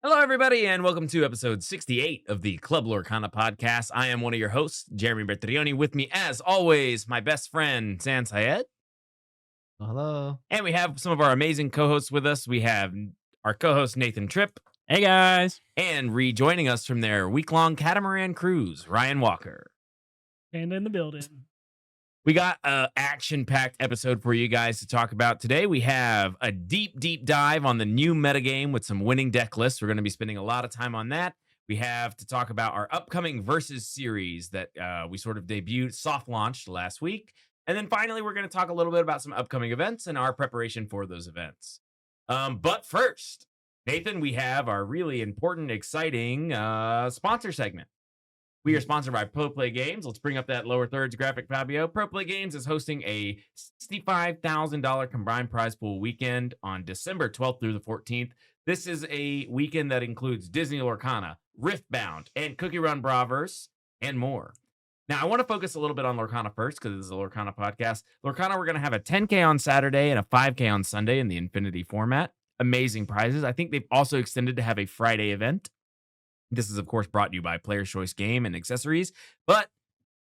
Hello, everybody, and welcome to episode 68 of the Club Lorcana podcast. I am one of your hosts, Jeremy Bertrioni. With me, as always, my best friend, Syed. Hello. And we have some of our amazing co hosts with us. We have our co host, Nathan Tripp, Hey guys. and rejoining us from their week long catamaran cruise, Ryan Walker. And in the building. We got an action packed episode for you guys to talk about today. We have a deep dive on the new metagame with some winning deck lists. We're going to be spending a lot of time on that. We have to talk about our upcoming Versus series that we sort of debuted, soft launched last week. And then finally, we're going to talk a little bit about some upcoming events and our preparation for those events. But first, Nathan, we have our really important, exciting sponsor segment. We are sponsored by ProPlay Games. Let's bring up that lower thirds graphic, Fabio. ProPlay Games is hosting a $65,000 combined prize pool weekend on December 12th through the 14th. This is a weekend that includes Disney Lorcana, Riftbound, and Cookie Run Braverse, and more. Now, I want to focus a little bit on Lorcana first because this is a Lorcana podcast. Lorcana, we're going to have a 10K on Saturday and a 5K on Sunday in the Infinity format. Amazing prizes. I think they've also extended to have a Friday event. This is, of course, brought to you by Player's Choice Game and Accessories. But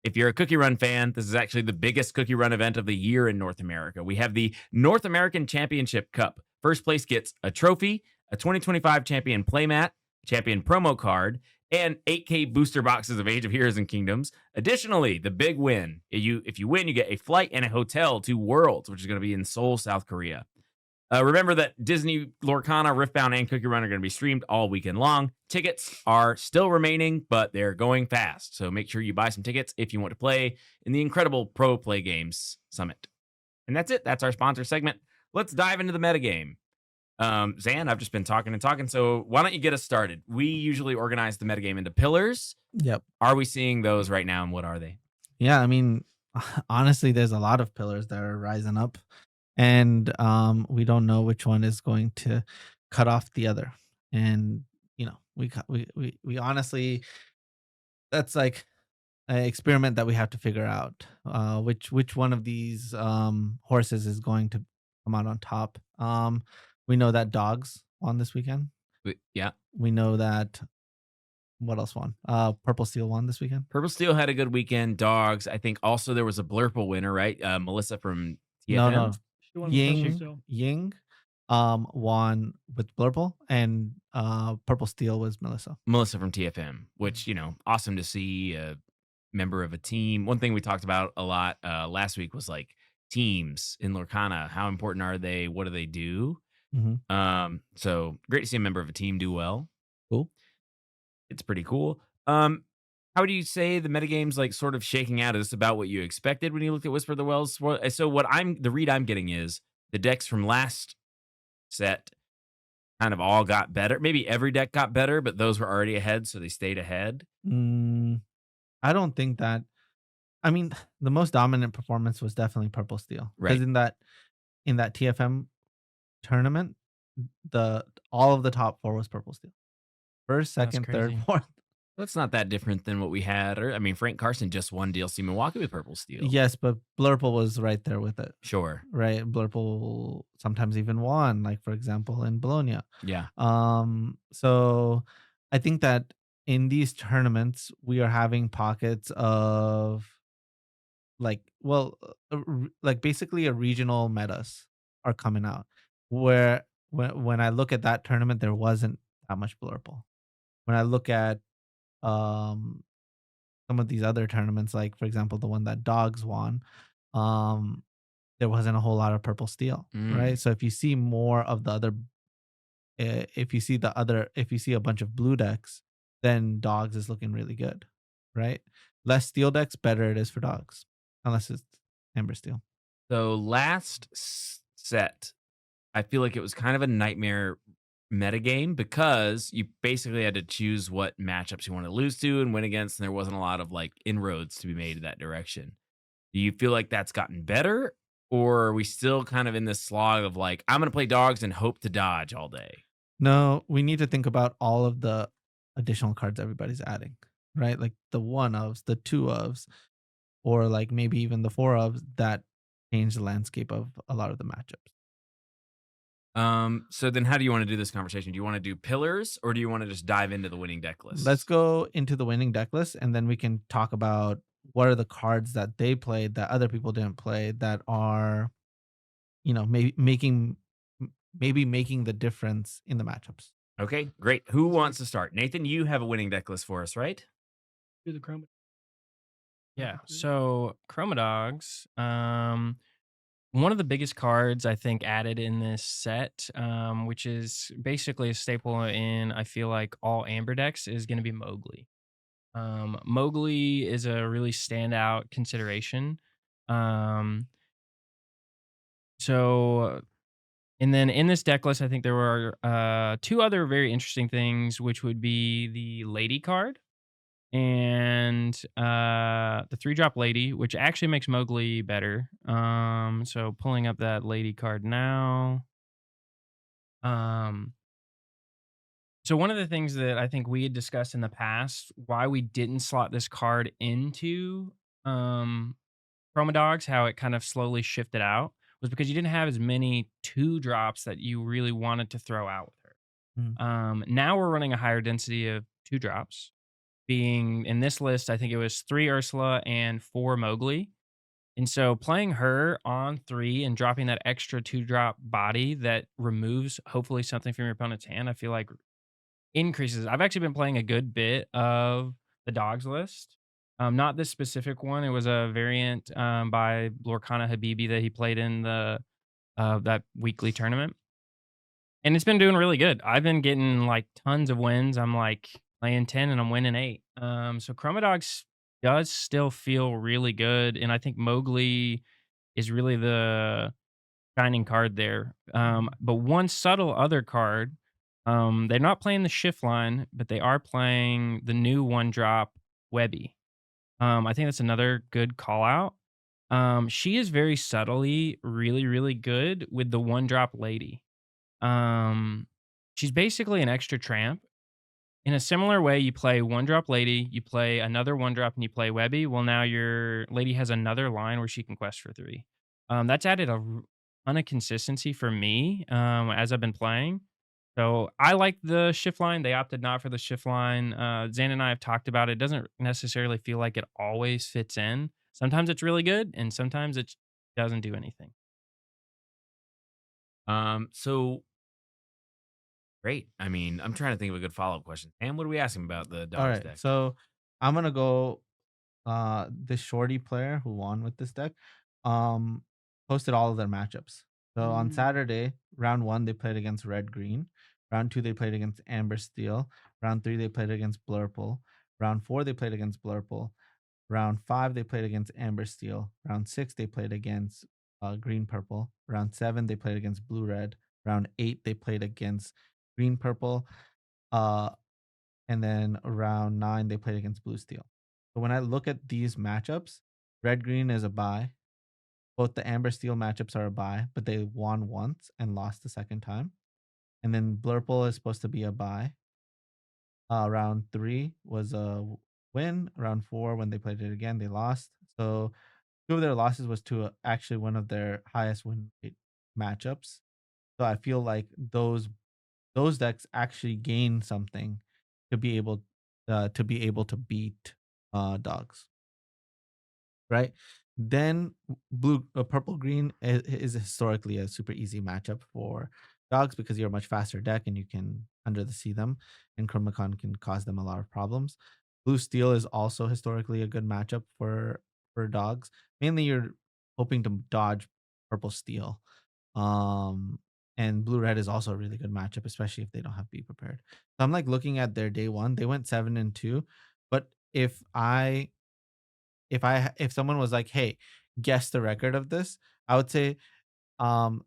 if you're a Cookie Run fan, this is actually the biggest Cookie Run event of the year in North America. We have the North American Championship Cup. First place gets a trophy, a 2025 champion playmat, champion promo card, and 8K booster boxes of Age of Heroes and Kingdoms. Additionally, the big win. If you win, you get a flight and a hotel to Worlds, which is going to be in Seoul, South Korea. Remember that Disney, Lorcana, Riftbound, and Cookie Run are going to be streamed all weekend long. Tickets are still remaining, but they're going fast. So make sure you buy some tickets if you want to play in the incredible Pro Play Games Summit. And that's it. That's our sponsor segment. Let's dive into the metagame. Zan, I've just been talking and talking. So why don't you get us started? We usually organize the metagame into pillars. Yep. Are we seeing those right now, and what are they? Yeah, I mean, honestly, there's a lot of pillars that are rising up, and we don't know which one is going to cut off the other. And we honestly, that's like an experiment that we have to figure out. Which one of these horses is going to come out on top? We know that dogs won this weekend. Yeah. We know that. What else won? Purple Steel won this weekend. Purple Steel had a good weekend. Dogs. I think also there was a Blurple winner, right? Melissa from TFM. No. She won with Purple Steel. Ying won with Blurple, and Purple Steel was Melissa. Melissa from TFM, which, awesome to see a member of a team. One thing we talked about a lot last week was like teams in Lorcana. How important are they? What do they do? Mm-hmm. So great to see a member of a team do well. Cool. It's pretty cool. How do you say the metagame's like sort of shaking out? Is this about what you expected when you looked at Whisper of the Wells? So the read I'm getting is the decks from last set kind of all got better. Maybe every deck got better, but those were already ahead, so they stayed ahead. I don't think that. I mean, the most dominant performance was definitely Purple Steel. Right. Because in that TFM tournament, all of the top four was Purple Steel. First, second, third, fourth. That's not that different than what we had. Frank Carson just won DLC Milwaukee with Purple Steel. Yes, but Blurple was right there with it. Sure. Right. Blurple sometimes even won, like, for example, in Bologna. Yeah. So I think that in these tournaments, we are having pockets of basically a regional metas are coming out where when I look at that tournament, there wasn't that much Blurple. When I look at some of these other tournaments, like for example the one that Dogs won, there wasn't a whole lot of Purple Steel, right? So if you see more of the other, if you see a bunch of blue decks, then Dogs is looking really good, right? Less steel decks, better it is for Dogs, unless it's Amber Steel. So last set, I feel like it was kind of a nightmare metagame because you basically had to choose what matchups you want to lose to and win against, and there wasn't a lot of like inroads to be made in that direction. Do you feel like that's gotten better, or are we still kind of in this slog of like, I'm going to play Dogs and hope to dodge all day? No, we need to think about all of the additional cards everybody's adding, right? Like the 1-ofs, the 2-ofs, or like maybe even the 4-ofs that change the landscape of a lot of the matchups. So then how do you want to do this conversation? Do you want to do pillars or do you want to just dive into the winning deck list? Let's go into the winning deck list, and then we can talk about what are the cards that they played that other people didn't play that are, maybe making the difference in the matchups. Okay, great. Who wants to start? Nathan, you have a winning deck list for us, right? Do the chroma. Yeah. So Chromadogs, one of the biggest cards I think added in this set, which is basically a staple in I feel like all Amber decks, is going to be Mowgli. Mowgli is a really standout consideration. Um, so and then in this deck list, I think there were two other very interesting things, which would be the Lady card and the 3-drop Lady, which actually makes Mowgli better. So pulling up that Lady card now. Um, so one of the things that I think we had discussed in the past, why we didn't slot this card into Chromadogs, how it kind of slowly shifted out, was because you didn't have as many 2-drops that you really wanted to throw out with her. Now we're running a higher density of 2-drops, being in this list, I think it was 3 Ursula and 4 Mowgli. And so playing her on 3 and dropping that extra 2-drop body that removes hopefully something from your opponent's hand, I feel like increases. I've actually been playing a good bit of the dogs list. Not this specific one. It was a variant by Lorcana Habibi that he played in the that weekly tournament. And it's been doing really good. I've been getting like tons of wins. I'm like playing 10 and I'm winning 8. So Chromadogs does still feel really good. And I think Mowgli is really the shining card there. But one subtle other card, they're not playing the shift line, but they are playing the new 1-drop Webby. I think that's another good call out. She is very subtly really, really good with the 1-drop Lady. She's basically an extra tramp. In a similar way, you play 1-drop Lady, you play another 1-drop, and you play Webby. Well, now your Lady has another line where she can quest for 3. That's added a ton of consistency for me as I've been playing. So I like the shift line. They opted not for the shift line. Zan and I have talked about it. It doesn't necessarily feel like it always fits in. Sometimes it's really good, and sometimes it doesn't do anything. So great. I mean, I'm trying to think of a good follow-up question. And what are we asking about the All dogs right, deck? so I'm gonna go. This shorty player who won with this deck, um, posted all of their matchups. So on Saturday, round 1 they played against Red Green. Round 2 they played against Amber Steel. Round 3 they played against Blurple. Round 4 they played against Blurple. Round 5 they played against Amber Steel. Round 6 they played against Green Purple. Round 7 they played against Blue Red. Round 8 they played against Green Purple. Uh, and then round 9 they played against Blue Steel. So when I look at these matchups, Red Green is a bye. Both the Amber Steel matchups are a bye, but they won once and lost the second time. And then Blurple is supposed to be a bye. Round 3 was a win. Round 4, when they played it again, they lost. So 2 of their losses was to actually one of their highest win rate matchups. So I feel like those decks actually gain something to be able to beat dogs, right? Then purple green is historically a super easy matchup for dogs because you're a much faster deck and you can under the sea them, and Chromacon can cause them a lot of problems. Blue steel is also historically a good matchup for dogs. Mainly you're hoping to dodge purple steel. Um and blue red is also a really good matchup, especially if they don't have be prepared. So I'm like looking at their day 1, they went 7-2, but if someone was like, "Hey, guess the record of this," I would say um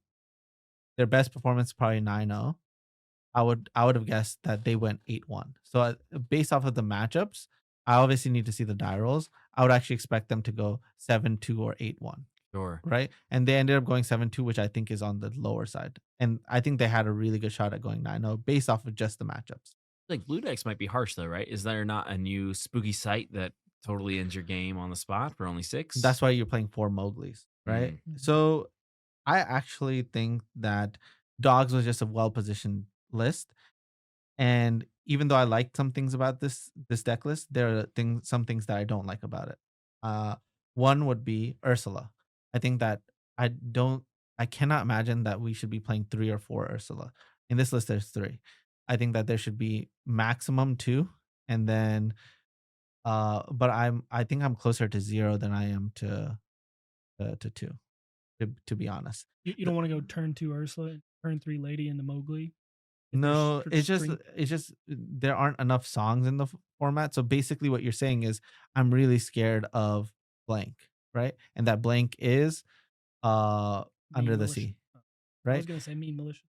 their best performance is probably 9-0. I would have guessed that they went 8-1. So based off of the matchups, I obviously need to see the die rolls. I would actually expect them to go 7-2 or 8-1, Sure. right? And they ended up going 7-2, which I think is on the lower side. And I think they had a really good shot at going 9-0 based off of just the matchups. Like blue decks might be harsh though, right? Is there not a new spooky sight that totally ends your game on the spot for only 6? That's why you're playing 4 Mowglis, right? Mhm. So I actually think that Dogs was just a well positioned list. And even though I like some things about this deck list, there are some things that I don't like about it. Uh, One would be Ursula. I think that I don't I cannot imagine that we should be playing 3 or 4 Ursula. In this list, there's 3. I think that there should be maximum 2, and then but I think I'm closer to 0 than I am to 2. To be honest, You don't want to go turn 2 Ursula and turn 3 Lady into Mowgli. If there's no, string- it's just there aren't enough songs in the format. So basically, what you're saying is I'm really scared of blank, right? And that blank is uh Mean Under the Militia. Sea, I was right? gonna say Mean Militia.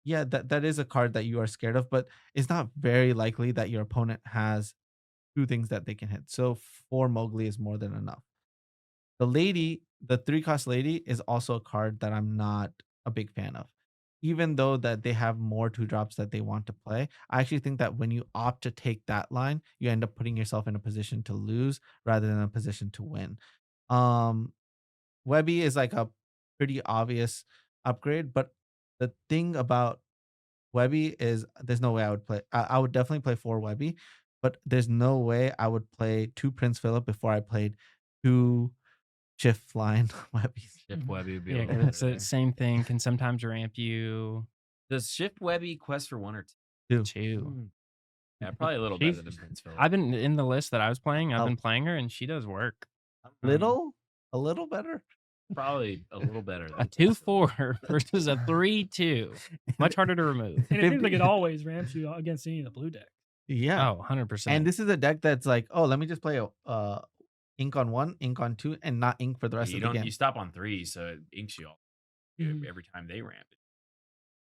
Yeah, that is a card that you are scared of, but it's not very likely that your opponent has 2 things that they can hit. So 4 Mowgli is more than enough. The 3 cost lady is also a card that I'm not a big fan of. Even though that they have more 2 drops that they want to play, I actually think that when you opt to take that line, you end up putting yourself in a position to lose rather than a position to win. Um, Webby is like a pretty obvious upgrade, but the thing about Webby is there's no way I would play. I would definitely play 4 Webby, but there's no way I would play 2 Prince Philip before I played 2 Shift Flying Webbies. Shift Webby would be Yeah, a little 'cause it's better the there. same thing. Can sometimes ramp you Does Shift Webby quest for 1 or 2. 2. 2? Yeah, probably a little She's- better than Prince Philip. I've been in the list that I was playing. I've Oh. been playing her, and she does work. A little better. Probably a little better. A Than Prince Philip. 2-4 versus a 3-2. Much harder to remove. And it seems like it always ramps you against any of the blue decks. Yeah. Oh, 100%. And this is a deck that's like, oh, let me just play a ink on 1, ink on 2, and not ink for the rest You of the don't. game. You stop on 3, so it inks you all Mhm. every time they ramp it.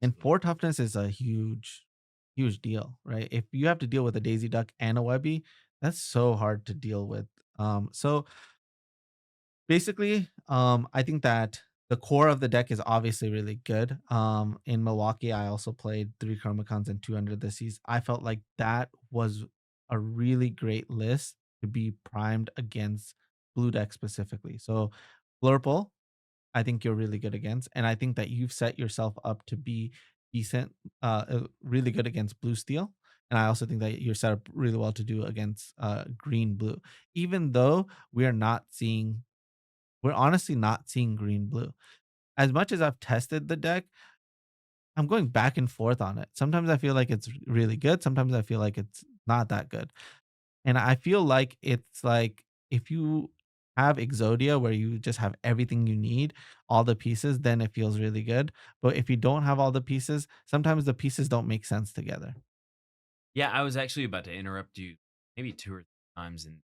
And 4 toughness is a huge deal, right? If you have to deal with a Daisy Duck and a Webby, that's so hard to deal with. So basically, I think that the core of the deck is obviously really good. In Milwaukee, I also played 3 Chromacons and 2 Under the Seas. I felt like that was a really great list to be primed against blue deck specifically. So Blurple, I think you're really good against, and I think that you've set yourself up to be decent, really good against blue steel. And I also think that you're set up really well to do against green blue, even though we're honestly not seeing green blue. As much as I've tested the deck, I'm going back and forth on it. Sometimes I feel like it's really good. Sometimes I feel like it's not that good. And I feel like it's like if you have Exodia where you just have everything you need, all the pieces, then it feels really good. But if you don't have all the pieces, sometimes the pieces don't make sense together. Yeah, I was actually about to interrupt you maybe 2 or 3 times and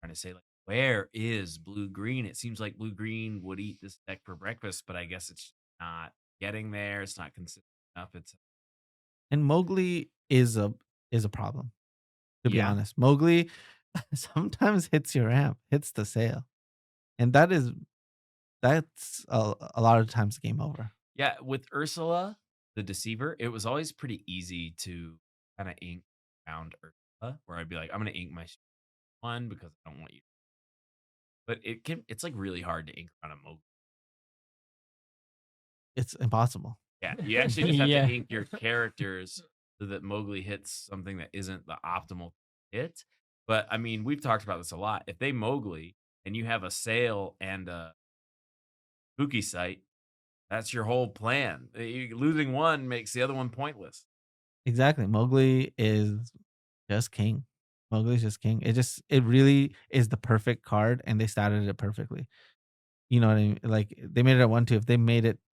trying to say like, where is blue green? It seems like blue green would eat this deck for breakfast, but I guess it's not getting there. It's not consistent enough. It's And Mowgli is a problem, to be Yeah. honest. Mowgli sometimes hits your ramp, hits the sail. And that's a lot of times game over. Yeah, with Ursula, the Deceiver, it was always pretty easy to kind of ink around Ursula, where I'd be like, I'm gonna ink my 1 because I don't want you. But it's like really hard to ink around a Mowgli. It's impossible. Yeah, you actually just have Yeah. to ink your characters so that Mowgli hits something that isn't the optimal hit. But I mean, we've talked about this a lot. If they Mowgli and you have a sail and a spooky sight, that's your whole plan. Losing one makes the other one pointless. Exactly. Mowgli is just king. Mowgli's just king. It really is the perfect card, and they started it perfectly. You know what I mean? Like they made it at 1-2. If they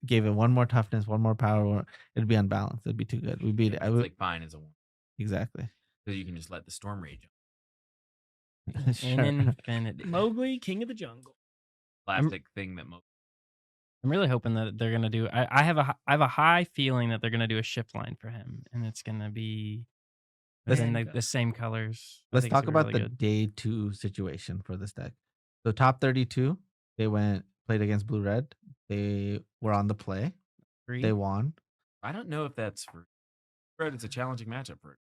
gave it 1 more toughness, 1 more power, it'd be unbalanced. It'd be too good. We beat it. It's like fine as a 1 Exactly. because you can just let the storm rage Sure. In infinity. Mowgli, King of the Jungle. classic thing that Mowgli. I'm really hoping that they're gonna do. I have a high feeling that they're gonna do a shift line for him, and it's gonna be Let's- within the same colors. I Let's think it's talk gonna be about the really good. day 2 situation for this deck. So top 32, they played against blue red. They were on the play. Agree? They won. I don't know if that's for Fred. It's a challenging matchup for it.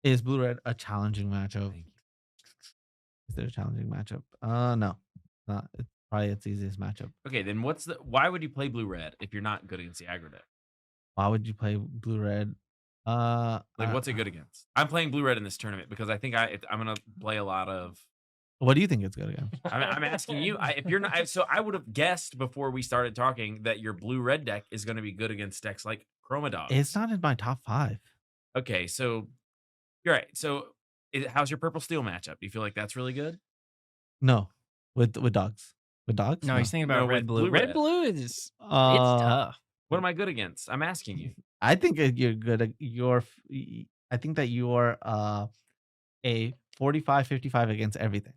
Is blue red a challenging matchup? Thank you. Is there a challenging matchup? No. Not. probably its easiest matchup. Okay, then why would you play blue red if you're not good against the aggro deck? Why would you play blue red? Like, what's it good against? I'm playing blue red in this tournament because I think I'm gonna play a lot of. What do you think it's good against? I'm asking you. If you're not, so I would have guessed before we started talking that your blue red deck is going to be good against decks like Chromadogs. It's not in my top 5. Okay, so you're right. So how's your purple steel matchup? Do you feel like that's really good? No, with dogs. With dogs? No, he's thinking about No, red with blue. blue Red red. blue is it's Uh, tough. What am I good against? I'm asking you. I think you're good at I think that you're a 45-55 against everything.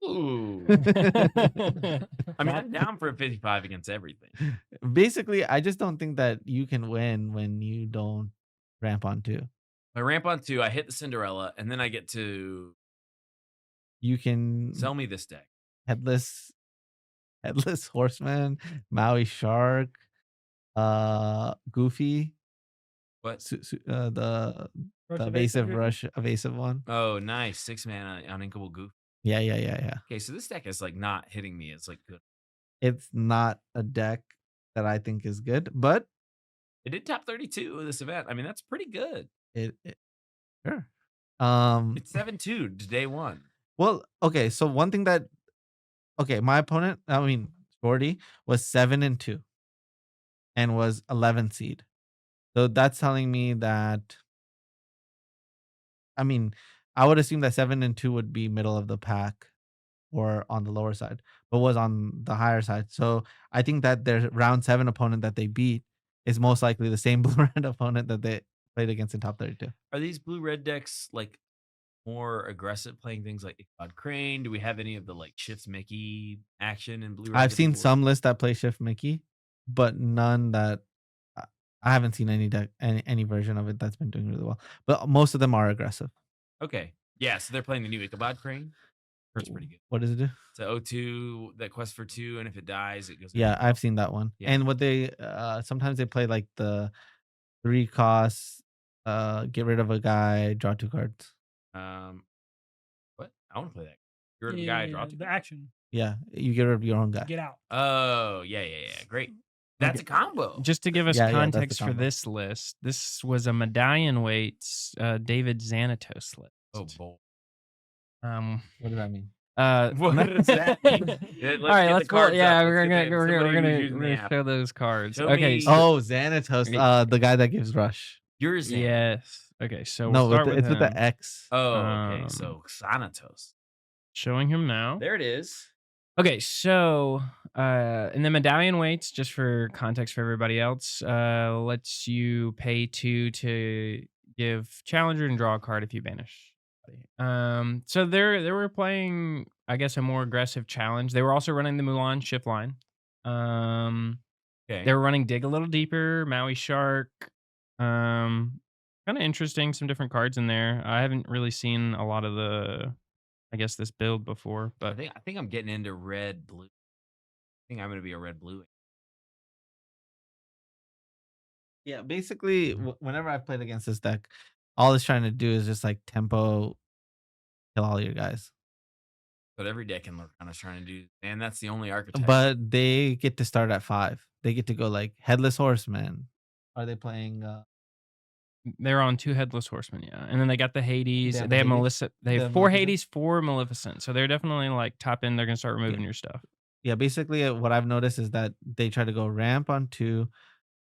Ooh. I mean, I'm down for a 55 against everything. Basically, I just don't think that you can win when you don't ramp on 2. I ramp on 2, I hit the Cinderella, and then I get to You can sell me this deck. headless horseman, Maui shark, Goofy, What? the Rush evasive one. Oh, nice. 6 mana uninkable goof. Yeah. Okay, so this deck is like not hitting me. It's like good. It's not a deck that I think is good, but It did top 32 of this event. I mean, that's pretty good. it sure. It's 7-2 to day 1. Well, okay. So one thing that my opponent, Shorty, was 7-2 and was 11 seed. So that's telling me that. I mean, I would assume that 7-2 would be middle of the pack or on the lower side, but was on the higher side. So I think that their round 7 opponent that they beat is most likely the same blue red opponent that they played against in top 32. Are these blue red decks like more aggressive playing things like Ichabod Crane? Do we have any of the like Shift Mickey action in blue red? I've seen some lists that play Shift Mickey, but none that I haven't seen any version of it that's been doing really well. But most of them are aggressive. Okay. Yeah, so they're playing the new Ichabod Crane. Hurts pretty good. What does it do? It's a 0-2 that quests for 2, and if it dies, it goes. Yeah, I've seen that one. Yeah. And what they sometimes they play like the 3 costs, get rid of a guy, draw 2 cards. What? I want to play that. Get rid of a guy, draw 2. The action. Yeah, you get rid of your own guy. Get out. Oh, yeah. Great. That's a combo. Just to give us Yeah, that's the context for combo. this list, this was a medallion weights David Xanatos list. Oh, boy. What does that mean? What does that mean? All right, let's go. Yeah, we're Let's gonna use the app. show those cards. Show Okay. me- Oh, Xanatos, the guy that gives rush. Yours. Yes. Okay, so No, we'll start it's with the him. X. Oh, okay. Um, So Xanatos. Showing him now. There it is. Okay, so in the medallion weights, just for context for everybody else, lets you pay 2 to give challenger and draw a card if you banish. So they were playing, I guess, a more aggressive challenge. They were also running the Mulan shift line. Okay. They were running dig a little deeper, Maui shark. Kind of interesting, some different cards in there. I haven't really seen a lot of this build before, but I think I'm getting into red blue. I think I'm gonna be a red blue. Yeah, basically, whenever I've played against this deck, all it's trying to do is just like tempo kill all your guys. But every deck in Lorcana is trying to do, and that's the only archetype. But they get to start at 5. They get to go like Headless Horseman. Are they playing? they're on 2 headless horsemen, yeah. And then they got the Hades. They have They have Hades? Melissa. They They have have 4 Maleficent? Hades, 4 Maleficent. So they're definitely like top end. They're gonna start removing your stuff. Yeah, basically, what I've noticed is that they try to go ramp on 2,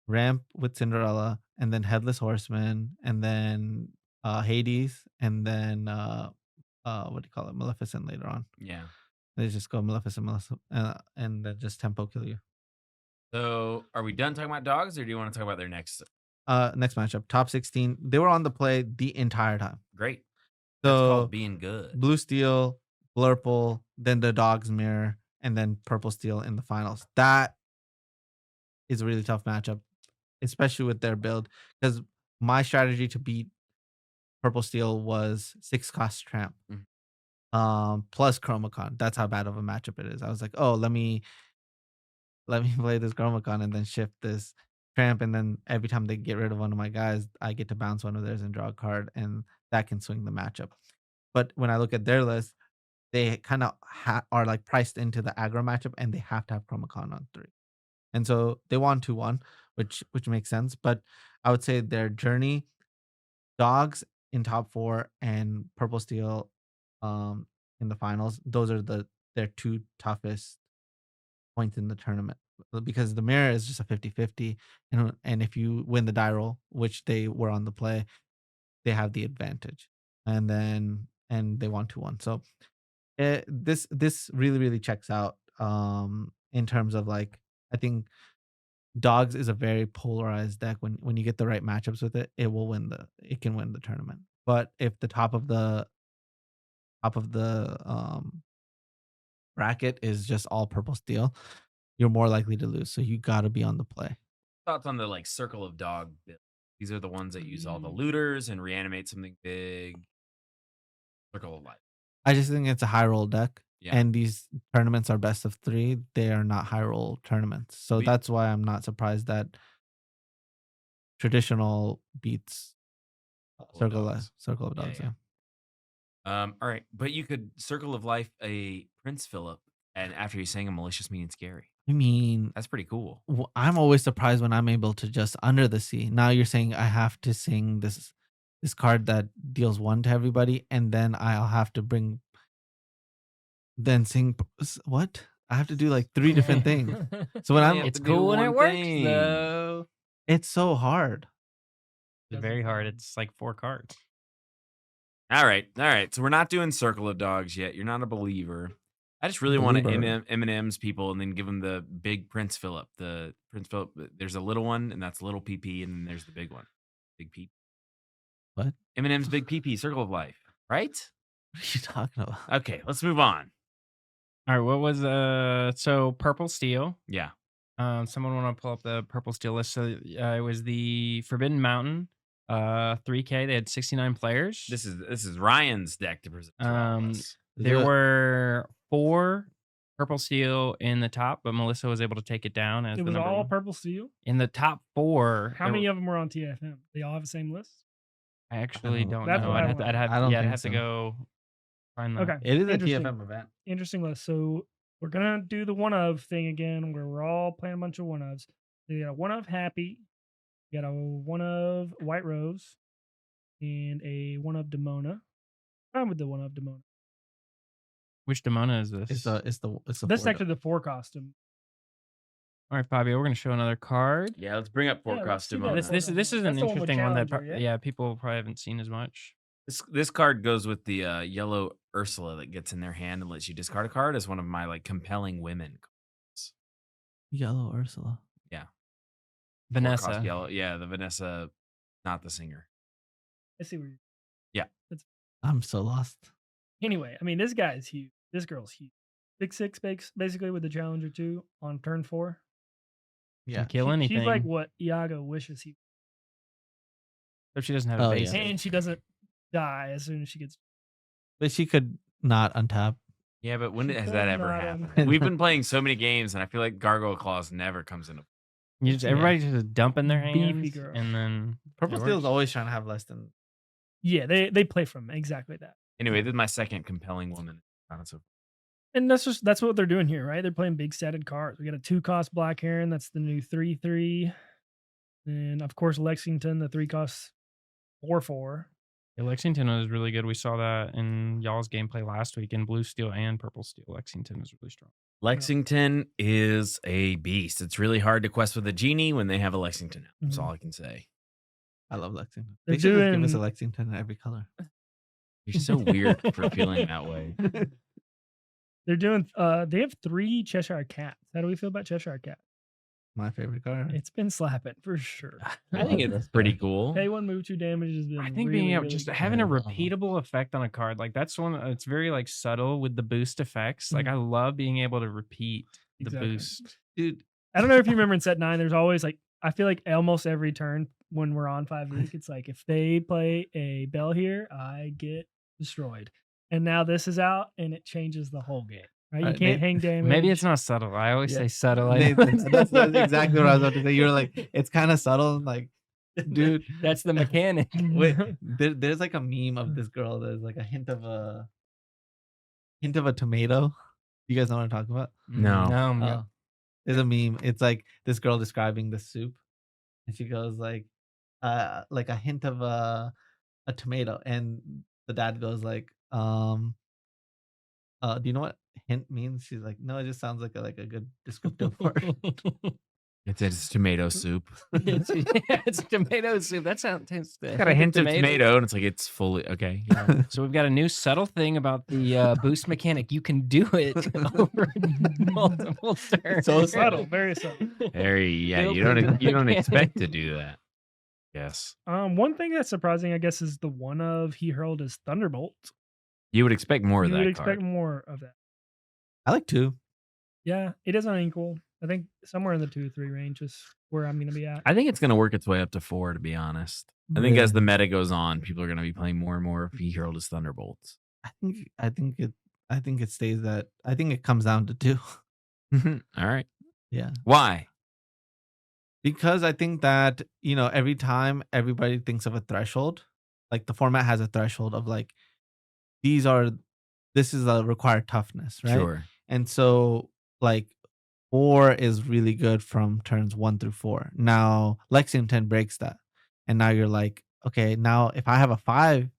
ramp with Cinderella, and then Headless Horseman, and then Hades, and then what do you call it, Maleficent later on. Yeah. They just go Maleficent, and then just tempo kill you. So are we done talking about dogs, or do you want to talk about their next? Next matchup, top 16. They were on the play the entire time. Great. That's So called being good. Blue Steel, Blurple, then the Dogs Mirror, and then Purple Steel in the finals. That is a really tough matchup, especially with their build. Because my strategy to beat Purple Steel was 6 cost tramp. Plus Chromacon. That's how bad of a matchup it is. I was like, oh, let me play this Chromacon and then shift this tramp, and then every time they get rid of one of my guys, I get to bounce one of theirs and draw a card, and that can swing the matchup. But when I look at their list, they kind of are like priced into the aggro matchup, and they have to have Chromacon on 3. And so they won 2-1, which makes sense. But I would say their journey, Dogs in top 4 and Purple Steel in the finals, those are their 2 toughest points in the tournament, because the mirror is just a 50-50, and if you win the die roll, which they were on the play, they have the advantage. And they won 2-1. So this really checks out in terms of like, I think Dogs is a very polarized deck. When you get the right matchups with it, it can win the tournament. But if the top of the bracket is just all Purple Steel, you're more likely to lose. So you got to be on the play. Thoughts on the like Circle of Dog build? These are the ones that use all the looters and reanimate something big. Circle of Life. I just think it's a high roll deck. Yeah. And these tournaments are best of 3. They are not high roll tournaments. So that's why I'm not surprised that traditional beats Circle of Dogs. Yeah. All right. But you could Circle of Life a Prince Philip, and after you sang a malicious, mean, and scary. I mean, That's pretty cool. I'm always surprised when I'm able to just Under the Sea. Now you're saying I have to sing this card that deals 1 to everybody, and then I'll have to sing what? I have to do like 3 different things. So when it's cool when it works, though. It's so hard. It's very hard. It's like 4 cards. All right. So we're not doing Circle of Dogs yet. You're not a believer. I just really want to M&M's people and then give them the big Prince Philip. The Prince Philip, there's a little one, and that's little PP, and then there's the big one. Big PP. What? M&M's big PP, Circle of Life. Right? What are you talking about? Okay, let's move on. All right, what was so Purple Steel? Yeah. Someone want to pull up the Purple Steel list? So it was the Forbidden Mountain, 3K. They had 69 players. This is Ryan's deck to present. To all of us. There were 4 Purple Steel in the top, but Melissa was able to take it down as It was the number all 1. Purple Steel. In the top 4. How many of them were on TFM? They all have the same list. I actually don't That's know. what I'd have to go find them. Okay. It is a Interesting. TFM event. Interesting list. So we're gonna do the one of thing again, where we're all playing a bunch of one ofs. So you got a one of Happy, you got a one of White Rose, and a one of Demona. I'm with the one of Demona. Which Demona is this? It's the This is actually the 4 costume. All right, Fabio, we're going to show another card. Yeah, let's bring up let's see costume. that. This is an That's the one with interesting one that Challenger, people probably haven't seen as much. This card goes with the yellow Ursula that gets in their hand and lets you discard a card as one of my like compelling women cards. Yellow Ursula. Yeah. Vanessa. Yellow. Yeah, the Vanessa, not the singer. I see where you're. I'm so lost. Anyway, I mean, this guy is huge. This girl's huge. 6'6", basically, with the Challenger 2 on turn 4. Yeah. Kill anything. She's like what Iago wishes he. If she doesn't have a base. yeah. And she doesn't die as soon as she gets. But she could not untap. Yeah, but when She has could that ever not, happened? We've been playing so many games, and I feel like Gargoyle Claws never comes into. Everybody's just dumping their Beefy hands, girl. and then Purple it Steel is works. always trying to have less than. Yeah, they play from exactly that. Anyway, this is my second compelling woman. And that's what they're doing here, right? They're playing big statted cards. We got a 2-cost Black Heron. That's the new 3/3. And of course, Lexington, the 3-cost 4/4. Yeah, Lexington was really good. We saw that in y'all's gameplay last week in Blue Steel and Purple Steel. Lexington is really strong. Lexington is a beast. It's really hard to quest with a genie when they have a Lexington. That's all I can say. I love Lexington. They're They should just give us a doing- Lexington in every color. You're so weird for feeling that way. They're doing. They have 3 Cheshire Cats. How do we feel about Cheshire Cat? My favorite card. It's been slapping for sure. I think it's pretty cool. Pay 1, move 2 damage has been. I think really, being able really just good. having a repeatable effect on a card, like that's one. It's very like subtle with the boost effects. Like I love being able to repeat the Exactly. boost. Dude, I don't know if you remember in set 9, there's always like, I feel like almost every turn when we're on 5 week, it's like if they play a bell here, I get destroyed. And now this is out and it changes the whole game. Right? You Alright, can't Nate, hang damage. Maybe it's not subtle. I always Yeah. say subtle. I know Nathan, it's that's exactly what I was about to say. You're like, it's kind of subtle. And like, dude, That's the mechanic. wait, there's like a meme of this girl. There's like a hint of hint of a tomato. You guys know what I'm talking about? No. No. There's a meme. It's like this girl describing the soup, and she goes like a hint of a tomato, and the dad goes like, do you know what hint means? She's like, no, it just sounds like a good descriptive word. It's tomato soup. it's tomato soup. That sounds tastes It's got a hint of tomato, and it's like it's fully okay. Yeah. So we've got a new subtle thing about the boost mechanic. You can do it over multiple turns. So Subtle, very subtle. You don't expect to do that. Yes. One thing that's surprising, I guess, is the one of he hurled his Thunderbolt. You would expect more of You that would expect card. more of that. I like 2. Yeah, it is unequal. I think somewhere in the 2-3 range is where I'm going to be at. I think it's going to work its way up to 4, to be honest. I think as the meta goes on, people are going to be playing more and more if he hurled his Thunderbolts. I think it stays that. I think it comes down to 2. All right. Yeah. Why? Because I think that, every time everybody thinks of a threshold, like the format has a threshold of like, this is a required toughness, right? Sure. And so like 4 is really good from turns 1 through 4. Now Lexington breaks that. And now you're like, okay, now if I have a 5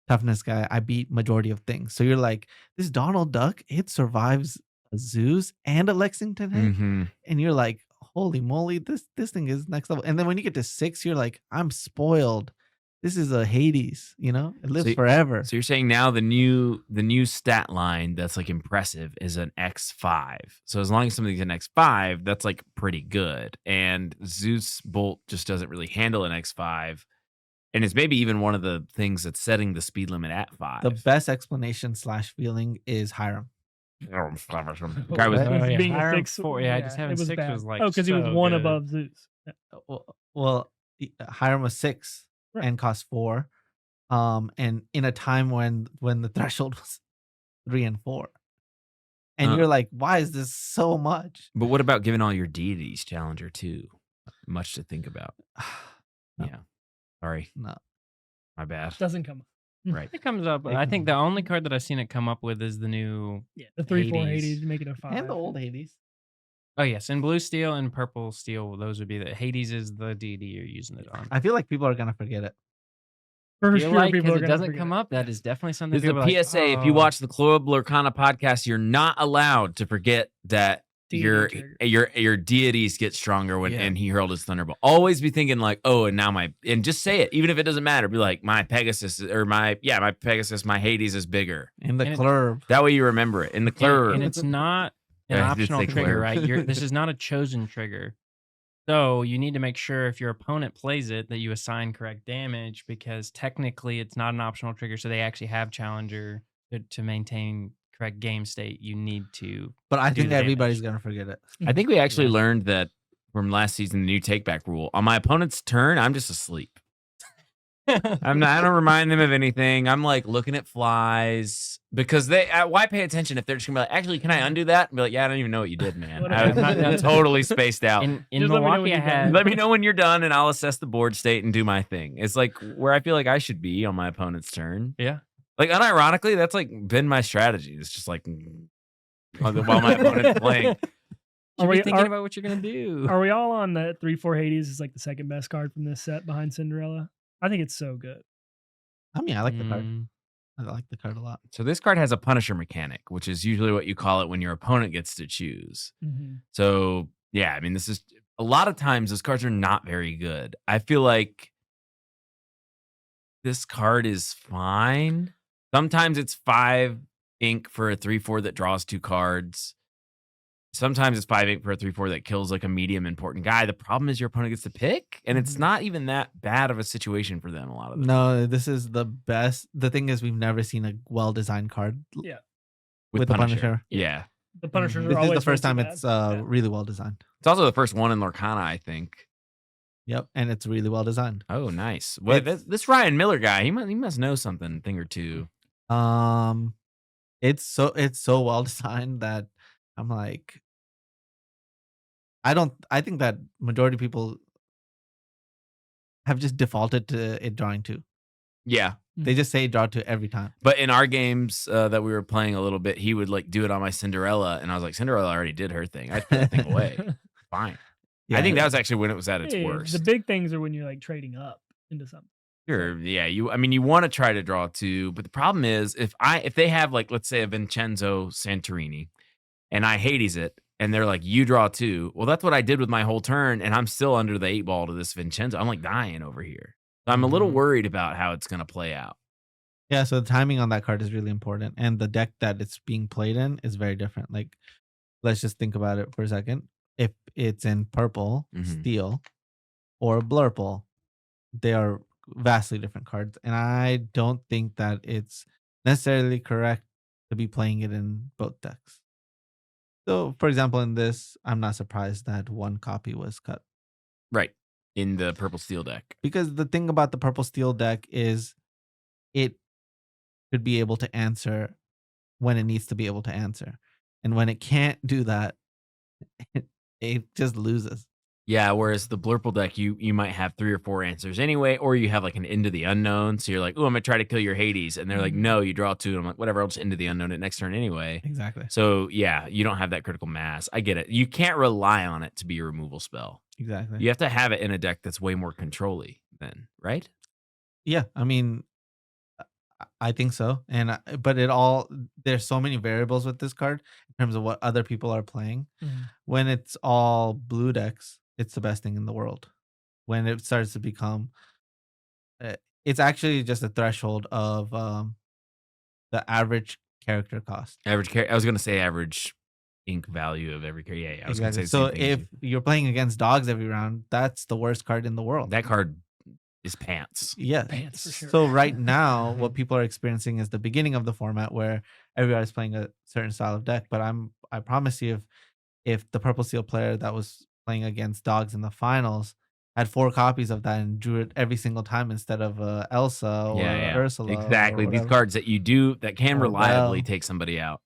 toughness guy, I beat majority of things. So you're like, this Donald Duck, it survives a Zeus and a Lexington hit. Mm-hmm. And you're like, holy moly, this thing is next level. And then when you get to 6, you're like, I'm spoiled. This is a Hades, it lives forever. So you're saying now the new stat line that's like impressive is an X5. So as long as something's an X5, that's like pretty good. And Zeus Bolt just doesn't really handle an X5. And it's maybe even one of the things that's setting the speed limit at 5. The best explanation / feeling is Hiram. Guy was being a Hiram 6. 4, yeah, just having it was 6 bad. was like because he was so 1 good. above Zeus. Yeah. Well, Hiram was 6 Right. and cost 4. And in a time when the threshold was 3 and 4. And you're like, why is this so much? But what about giving all your deities Challenger 2? Much to think about. No. Yeah. Sorry. No. My bad. Doesn't come up. Right. It comes up. I think the only card that I've seen it come up with is the new. Yeah, the 3/4 Hades. Hades, make it a 5. And the old Hades. Oh yes, in blue steel and purple steel, those would be the Hades is the deity you're using it on. I feel like people are gonna forget it. For feel sure, like people are because it gonna doesn't forget come it. up, that is definitely something. There's a people are like, PSA. If you "Oh." watch the Club Lorcana podcast, you're not allowed to forget that Deity your deities get stronger when Yeah. and he hurled his thunderbolt. Always be thinking like, oh, and now and just say it, even if it doesn't matter. Be like, my Pegasus or my Pegasus, my Hades is bigger. In the And it- club. That way you remember it in the clear. And it's not an Yeah, I did optional say trigger, clear. right? This is not a chosen trigger. So you need to make sure if your opponent plays it that you assign correct damage because technically it's not an optional trigger. So they actually have Challenger to maintain correct game state. You need to. But I do think the everybody's damage. gonna forget it. I think we actually Yeah. learned that from last season, the new take back rule. On my opponent's turn, I'm just asleep. I don't remind them of anything. I'm like looking at flies because why pay attention if they're just gonna be like, actually, can I undo that? And be like, yeah, I don't even know what you did, man. I was totally spaced out. In Just let me know when Milwaukee, I you're done. had. Let me know when you're done and I'll assess the board state and do my thing. It's like where I feel like I should be on my opponent's turn. Yeah. Like unironically, that's like been my strategy. It's just like while my opponent's playing. Should be we- thinking about what you're gonna do. Are we all on that 3/4 Hades is like the second best card from this set behind Cinderella? I think it's so good. I mean, I like the card. Mm. I like the card a lot. So this card has a Punisher mechanic, which is usually what you call it when your opponent gets to choose. Mm-hmm. So yeah, I mean, this is a lot of times those cards are not very good. I feel like this card is fine. Sometimes it's 5 ink for a 3/4 that draws 2 cards. Sometimes it's 5 ink for a 3/4 that kills like a medium important guy. The problem is your opponent gets to pick, and it's Mhm. not even that bad of a situation for them a lot of the time. No, this is the best. The thing is, we've never seen a well-designed card Yeah. with the Punisher. Yeah. The Punishers This are is always the first time mostly it's bad. Yeah. really well designed. It's also the first one in Lorcana, I think. Yep, and it's really well designed. Oh, nice. Well, It's- this Ryan Miller guy, he must know something, thing or two. It's so well designed that I'm like, I think that majority of people have just defaulted to it drawing 2. Yeah. They just say draw 2 every time. But in our games that we were playing a little bit, he would like do it on my Cinderella, and I was like, Cinderella already did her thing. I'd put that thing away. Fine. Yeah, I think that was actually when it was at its Hey, worst. The big things are when you're like trading up into something. Sure. Yeah. You want to try to draw 2, but the problem is if they have like, let's say a Vincenzo Santorini and I Hades it and they're like, you draw 2. Well, that's what I did with my whole turn. And I'm still under the 8 ball to this Vincenzo. I'm like dying over here. So I'm a little worried about how it's going to play out. Yeah, so the timing on that card is really important. And the deck that it's being played in is very different. Like, let's just think about it for a second. If it's in purple, steel, or Blurple, they are vastly different cards. And I don't think that it's necessarily correct to be playing it in both decks. So, for example, in this, I'm not surprised that 1 copy was cut. Right. In the purple steel deck. Because the thing about the purple steel deck is it should be able to answer when it needs to be able to answer. And when it can't do that, it just loses. Yeah, whereas the Blurple deck, you might have 3 or 4 answers anyway, or you have like an Into the Unknown. So you're like, oh, I'm gonna try to kill your Hades, and they're like, no, you draw 2. And I'm like, whatever, I'll just Into the Unknown it next turn anyway. Exactly. So yeah, you don't have that critical mass. I get it. You can't rely on it to be a removal spell. Exactly. You have to have it in a deck that's way more control-y then, right? Yeah, I mean, I think so. And but there's so many variables with this card in terms of what other people are playing. When it's all blue decks, it's the best thing in the world. When it starts to become, it's actually just a threshold of the average character cost. I was gonna say average ink value of every character. Yeah, I was gonna say the So same thing as if you. you're playing against dogs every round, that's the worst card in the world. That card is pants. Yeah. Pants for sure. So right now, what people are experiencing is the beginning of the format where everybody's playing a certain style of deck. But I promise you, if the purple steel player that was playing against dogs in the finals had 4 copies of that and drew it every single time instead of Elsa or Ursula. Exactly. Or These cards that you do that can Or reliably Belle. take somebody out.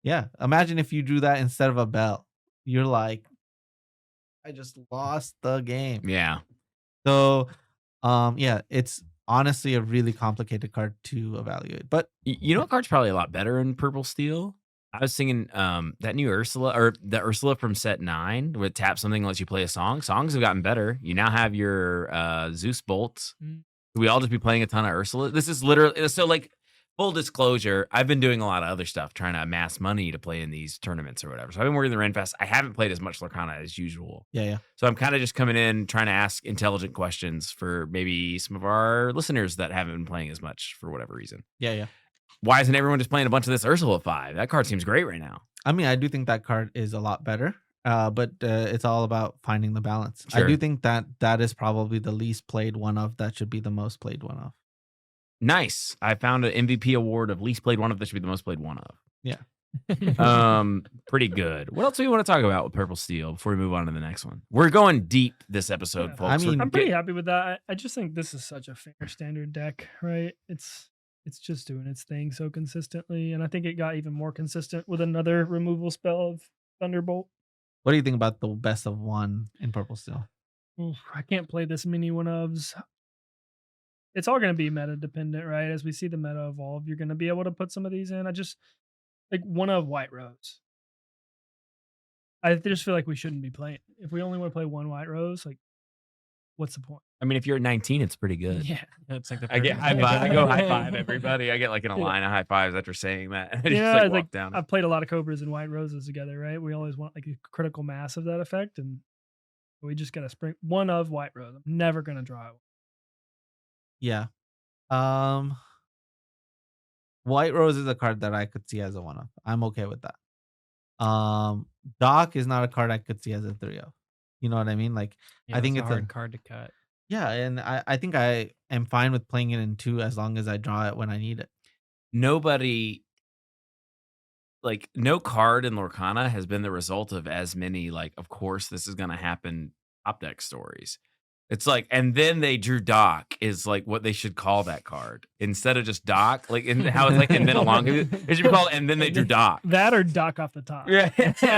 Yeah. Imagine if you drew that instead of a Belle. You're like, I just lost the game. Yeah. So, yeah, it's honestly a really complicated card to evaluate. But You know what card's probably a lot better in purple steel? I was thinking that new Ursula or the Ursula from set 9 where it taps something and lets you play a song. Songs have gotten better. You now have your Zeus bolts. We all just be playing a ton of Ursula. This is literally so like full disclosure, I've been doing a lot of other stuff trying to amass money to play in these tournaments or whatever. So I've been working the Renfest. I haven't played as much Lorcana as usual. yeah. So I'm kind of just coming in trying to ask intelligent questions for maybe some of our listeners that haven't been playing as much for whatever reason. Yeah. Why isn't everyone just playing a bunch of this Ursula 5? That card seems great right now. I mean, I do think that card is a lot better, but it's all about finding the balance. Sure. I do think that is probably the least played one of that should be the most played one of. Nice. I found an MVP award of least played one of that should be the most played one of. Yeah. Pretty good. What else do we want to talk about with Purple Steel before we move on to the next one? We're going deep this episode, Yeah. folks. I mean, I'm pretty happy with that. I just think this is such a fair standard deck, right? It's just doing its thing so consistently, and I think it got even more consistent with another removal spell of Thunderbolt. What do you think about the best of 1 in purple steel? Oof, I can't play this many one ofs. It's all going to be meta dependent, right? As we see the meta evolve, you're going to be able to put some of these in. I just like one of White Rose. I just feel like we shouldn't be playing. If we only want to play 1 White Rose, like, what's the point? I mean, if you're at 19, it's pretty good. Yeah. It's like the I get perfect high thing. five. I go high five everybody. I get like in a line of high fives after saying that. I just Yeah, like it's walk like down. I've played a lot of Cobras and White Roses together, right? We always want like a critical mass of that effect, and we just got to spring one of White Rose. I'm never gonna draw it. Yeah. White Rose is a card that I could see as a 1 of. I'm okay with that. Doc is not a card I could see as a 3 of. You know what I mean? Like, Yeah, I think it's it's a a hard card to cut. yeah, and I think I am fine with playing it in 2 as long as I draw it when I need it. Nobody, like, no card in Lorcana has been the result of as many, like, of course, this is going to happen top deck stories. It's like, and then they drew Doc is like what they should call that card instead of just Doc. Like, and how it's like, and then along it should be called, and then they drew Doc. That or Doc off the top. Yeah,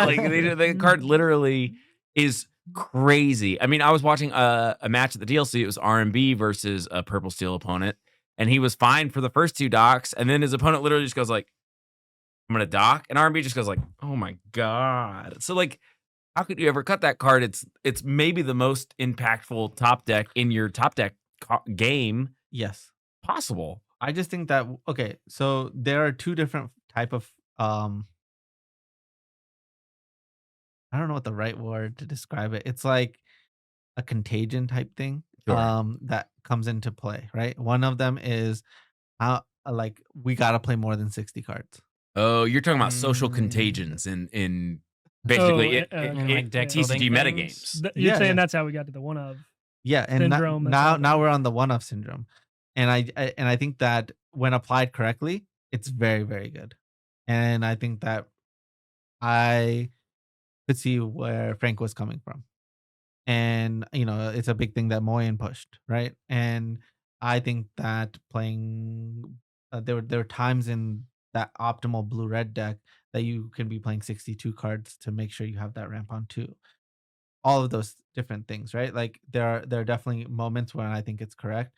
like the card literally is crazy. I mean, I was watching a match at the DLC. It was R&B versus a Purple Steel opponent, and he was fine for the first 2 docks, and then his opponent literally just goes like, I'm gonna dock, and RB just goes like, oh my god. So like, how could you ever cut that card? It's maybe the most impactful top deck in your top deck game Yes. possible. I just think that okay, so there are 2 different type of I don't know what the right word to describe it. It's like a contagion type thing Sure. that comes into play, right? One of them is like we got to play more than 60 cards. Oh, you're talking about social Mm. contagions in basically In, like, deck TCG building metagames. things? You're Yeah, saying yeah. that's how we got to the one of. Yeah, and Syndrome, that's now all now that. we're on the one of syndrome. And I think that when applied correctly, it's very, very good. And I think that I could see where Frank was coming from. And it's a big thing that Moyen pushed, right? And I think that playing there were times in that optimal blue red deck that you can be playing 62 cards to make sure you have that ramp on too. All of those different things, right? Like there are definitely moments when I think it's correct.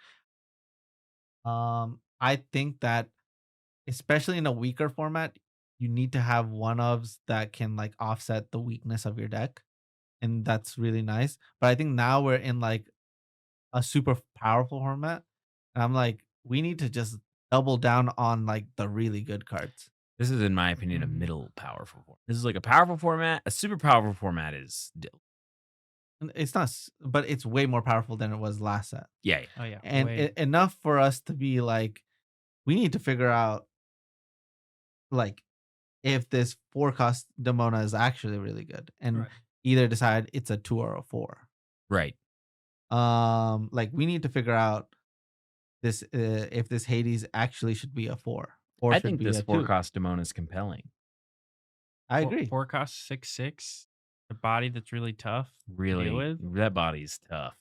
I think that especially in a weaker format, you need to have one ofs that can like offset the weakness of your deck, and that's really nice. But I think now we're in like a super powerful format, and I'm like, we need to just double down on like the really good cards. This is, in my opinion, a Mhm. middle powerful format. This is like a powerful format. A super powerful format is And it's not, but it's way more powerful than it was last set, yeah. Oh yeah, and way. enough for us to be like, we need to figure out like if this 4-cost Demona is actually really good, and Right. either decide it's a 2 or a 4. Right. Like we need to figure out this if this Hades actually should be a 4 or I should think be this a 2. 4-cost Demona is compelling. I agree. 4 cost 6/6. A body that's really tough to deal Really, with. that body's tough.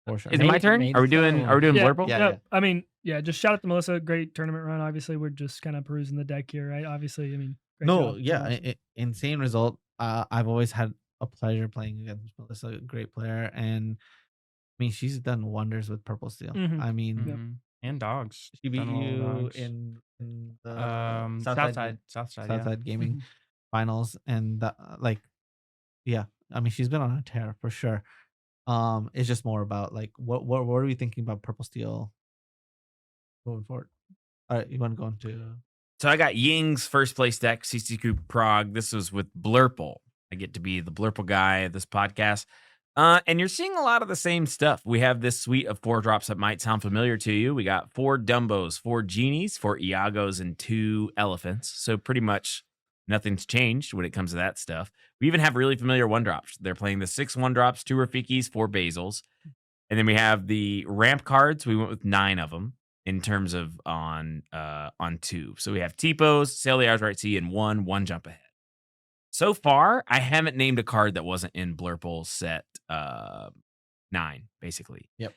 For sure. Is it my turn? Made Are we doing Yeah, Blurple? Yeah. I mean, yeah, just shout out to Melissa. Great tournament run. Obviously, we're just kind of perusing the deck here, right? Obviously, I mean, great No, job, yeah, Melissa. insane result. I've always had a pleasure playing against Melissa, a great player, and I mean she's done wonders with Purple Steel. Mhm. I mean, Mhm. And dogs. she beat Done well with you dogs. in the Southside, yeah. Southside Gaming finals, and like, yeah, I mean she's been on a tear for sure. It's just more about like what are we thinking about Purple Steel moving forward? All right, you want to go into So I got Ying's first place deck, CC Prague. This was with Blurple. I get to be the Blurple guy of this podcast. And you're seeing a lot of the same stuff. We have this suite of 4 drops that might sound familiar to you. We got 4 Dumbos, 4 Genies, 4 Iagos, and 2 Elephants. So pretty much nothing's changed when it comes to that stuff. We even have really familiar 1-drops. They're playing the 6 1-drops, 2 Rafikis, 4 Basils. And then we have the ramp cards. We went with 9 of them in terms of on 2. So we have Tipos, Sail the Hours Right Sea, and 1 jump ahead. So far, I haven't named a card that wasn't in Blurple set 9, basically. Yep.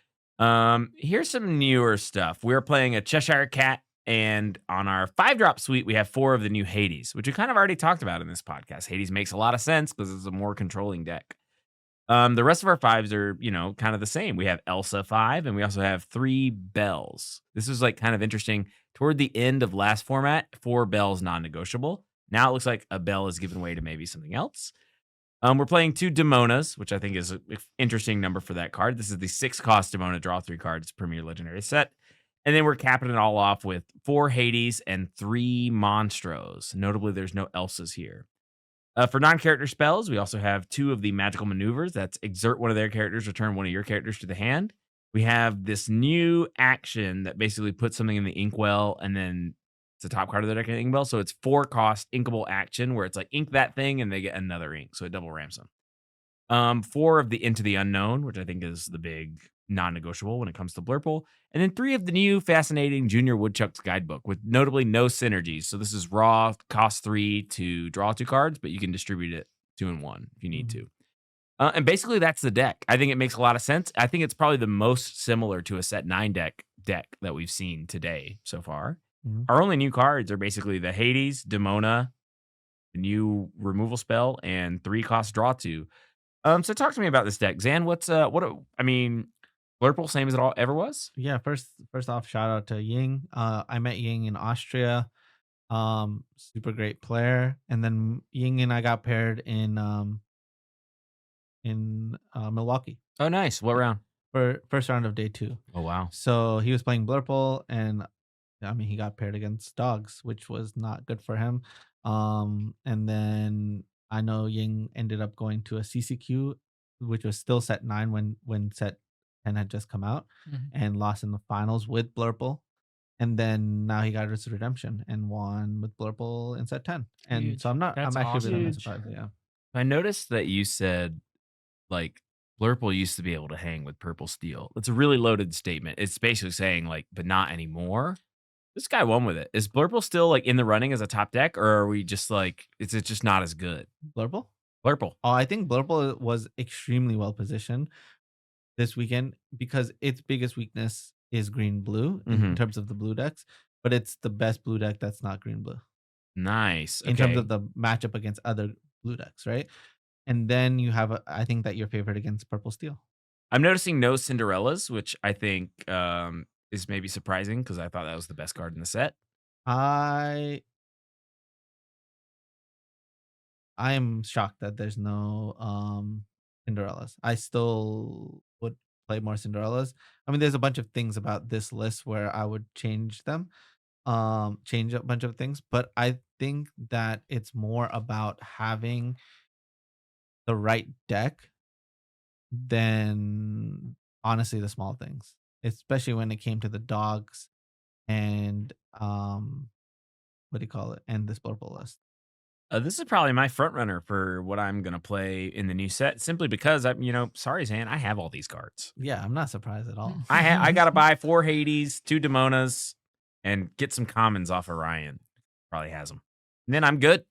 Here's some newer stuff. We're playing a Cheshire Cat, and on our 5-drop suite, we have 4 of the new Hades, which we kind of already talked about in this podcast. Hades makes a lot of sense because it's a more controlling deck. The rest of our 5s are, kind of the same. We have Elsa 5, and we also have 3 Bells. This is like kind of interesting. Toward the end of last format, 4 Bells non-negotiable. Now it looks like a Bell is given way to maybe something else. We're playing 2 Demonas, which I think is an interesting number for that card. This is the 6-cost Demona, draw 3 cards, Premier Legendary set. And then we're capping it all off with 4 Hades and 3 Monstros. Notably, there's no Elsas here. For non-character spells, we also have 2 of the magical maneuvers. That's exert one of their characters, return one of your characters to the hand. We have this new action that basically puts something in the inkwell, and then it's the top card of the deck in the inkwell. So it's 4-cost inkable action where it's like ink that thing and they get another ink. So it double ramps them. 4 of the Into the Unknown, which I think is the big non-negotiable when it comes to Blurple. And then 3 of the new fascinating Junior Woodchuck's Guidebook with notably no synergies. So this is raw, cost 3 to draw 2 cards, but you can distribute it 2 and 1 if you need to. And basically that's the deck. I think it makes a lot of sense. I think it's probably the most similar to a set 9 deck that we've seen today so far. Mhm. Our only new cards are basically the Hades, Demona, the new removal spell, and 3 cost draw 2. So talk to me about this deck, Zan. Blurple, same as it all ever was. Yeah, first off, shout out to Ying. I met Ying in Austria. Super great player. And then Ying and I got paired in Milwaukee Oh, nice. What round? for first round of day 2. Oh, wow. So he was playing Blurple, and I mean he got paired against dogs, which was not good for him. And then I know Ying ended up going to a CCQ, which was still set 9 when set 10 had just come out, and lost in the finals with Blurple. And then now he got his redemption and won with Blurple in set 10. And Huge. so I'm That's actually really awesome. surprised. Yeah. I noticed that you said like Blurple used to be able to hang with Purple Steel. It's a really loaded statement. It's basically saying like, but not anymore. This guy won with it. Is Blurple still like in the running as a top deck, or are we just like, is it just not as good? Blurple? Blurple. Oh, I think Blurple was extremely well positioned this weekend because its biggest weakness is green blue in terms of the blue decks, but it's the best blue deck that's not green blue Nice. in terms of the matchup against other blue decks, right? And then you have, I think that your favorite against purple steel. I'm noticing no Cinderellas, which I think is maybe surprising because I thought that was the best card in the set. I am shocked that there's no Cinderellas. I still would play more Cinderellas. I mean, there's a bunch of things about this list where I would change them, change a bunch of things, but I think that it's more about having the right deck than honestly the small things, especially when it came to the dogs and what do you call it, and this Blurple list. This is probably my front runner for what I'm gonna play in the new set, simply because I'm, sorry, Zan, I have all these cards. Yeah, I'm not surprised at all. I gotta buy 4 Hades, 2 Demonas, and get some commons off of Ryan. Probably has them. And then I'm good.